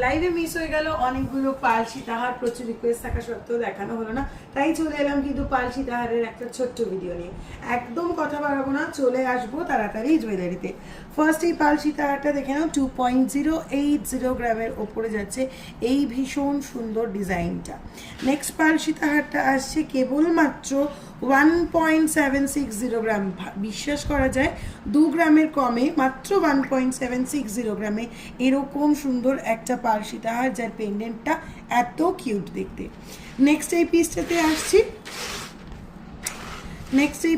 লাইভে মিস হয়ে গেল অনেকগুলো পাল সীতাহার, প্রচুর রিকোয়েস্ট থাকা সত্ত্বেও দেখানো হলো না, তাই চলে এলাম কিন্তু পাল সীতাহারের একটা ছোট্ট ভিডিও নিয়ে। একদম কথা বাড়াবো না, চলে আসবো তাড়াতাড়ি জুয়েলারিতে। ফার্স্ট এই পাল সীতাহারটা দেখে নাও, 2.080 গ্রামের ওপরে যাচ্ছে এই ভীষণ সুন্দর ডিজাইনটা। নেক্সট পাল সীতাহারটা আসছে কেবলমাত্র 1.760 গ্রাম। বিশ্বাস করা যায় 2 গ্রামের কমে, মাত্র 1.760 গ্রামে এরকম সুন্দর একটা পাল সীতাহার, যার পেন্ডেন্টটা এত কিউট দেখতে। নেক্সট এই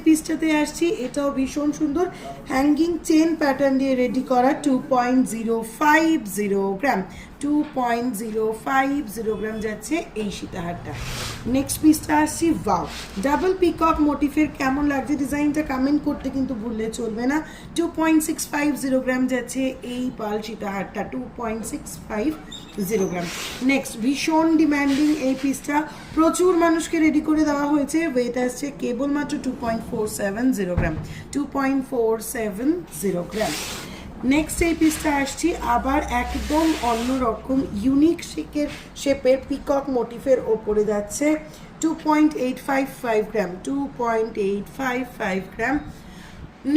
পিসটাতে আসছি, এটাও ভীষণ সুন্দর হ্যাঙ্গিং চেন প্যাটার্ন দিয়ে রেডি করা 2.050 গ্রাম। 2.050 গ্রাম যাচ্ছে এই সীতাহারটা। নেক্সট পিসটা আসছি, ওয়াও, ডাবল পিকক মোটিফের। কেমন লাগছে ডিজাইনটা কমেন্ট করতে কিন্তু ভুললে চলবে না। 2.650 গ্রাম যাচ্ছে এই পাল সীতাহারটা, 2.650 গ্রাম। নেক্সট ভীষণ ডিম্যান্ডিং এই পিসটা, প্রচুর মানুষকে রেডি করে দেওয়া হয়েছে। ওয়েট আসছে কেবলমাত্র 2.470 গ্রাম। 2.470 গ্রাম। নেক্সট এই পিসটা আসছি আবার একদম অন্যরকম ইউনিক শেপের পিকক মোটিফের ওপরে যাচ্ছে 2.855 গ্রাম। 2.855 গ্রাম।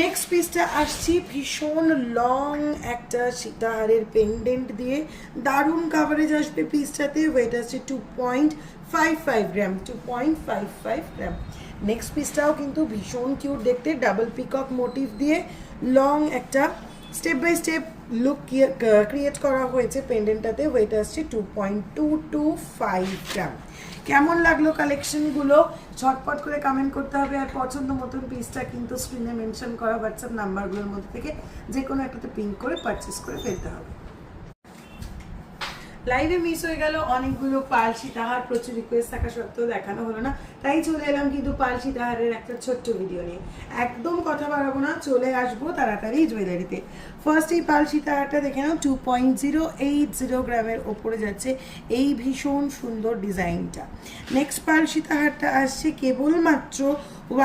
নেক্সট পিসটা আসছি ভীষণ লং একটা সীতাহারের পেন্ডেন্ট দিয়ে, দারুণ কাভারেজ আসবে পিসটাতে। ওয়েট আসছে 2.55 গ্রাম। 2.55 গ্রাম। নেক্সট পিসটাও কিন্তু ভীষণ কিউট দেখতে, ডাবল পিকক মোটিভ দিয়ে লং একটা step by step look create করা হয়েছে পেন্ডেন্টটাতে। ওয়েট আসছে 2.225 গ্রাম। কেমন লাগলো কালেকশনগুলো ঝটপট করে কমেন্ট করতে হবে, আর পছন্দ মতন পিসটা কিন্তু স্ক্রিনে মেনশন করা হোয়াটসঅ্যাপ নাম্বারগুলোর মধ্যে থেকে যে কোনো একটাতে পিন করে পারচেস করে ফেলতে হবে। লাইভে মিস হয়ে গেল অনেকগুলো পাল সীতাহার, প্রচুর রিকোয়েস্ট থাকা সত্ত্বেও দেখানো হলো না, তাই চলে এলাম কিন্তু পাল সীতাহারের একটা ছোট্ট ভিডিও নিয়ে। একদম কথা বাড়াবো না, চলে আসবো তাড়াতাড়ি জুয়েলারিতে। ফার্স্ট এই পাল সীতাহারটা দেখে নাও, 2.080 গ্রামের ওপরে যাচ্ছে এই ভীষণ সুন্দর ডিজাইনটা। নেক্সট পাল সীতাহারটা আসছে কেবলমাত্র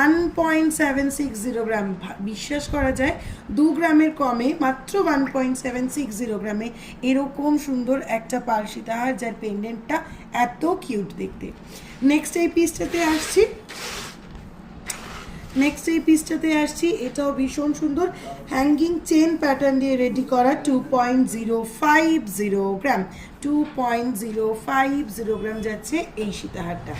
1.760 গ্রাম। বিশ্বাস করা যায় 2 গ্রামের কমে, মাত্র 1.760 গ্রামে এরকম সুন্দর একটা পাল সীতাহার, যার পেন্ডেন্টটা এত কিউট দেখতে। নেক্সট এই পিসটাতে আসছি, এটাও ভীষণ সুন্দর হ্যাঙ্গিং চেন প্যাটার্ন দিয়ে রেডি করা 2.050 গ্রাম। 2.050 গ্রাম যাচ্ছে এই সীতাহারটা।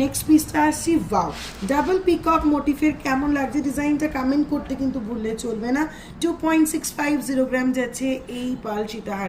নেক্সট পিসটা আসছি, ওয়াও, ডাবল পিকক মোটিফের। কেমন লাগছে ডিজাইনটা কমেন্ট করতে কিন্তু ভুললে চলবে না। 2.650 গ্রাম যাচ্ছে এই পাল সীতাহার।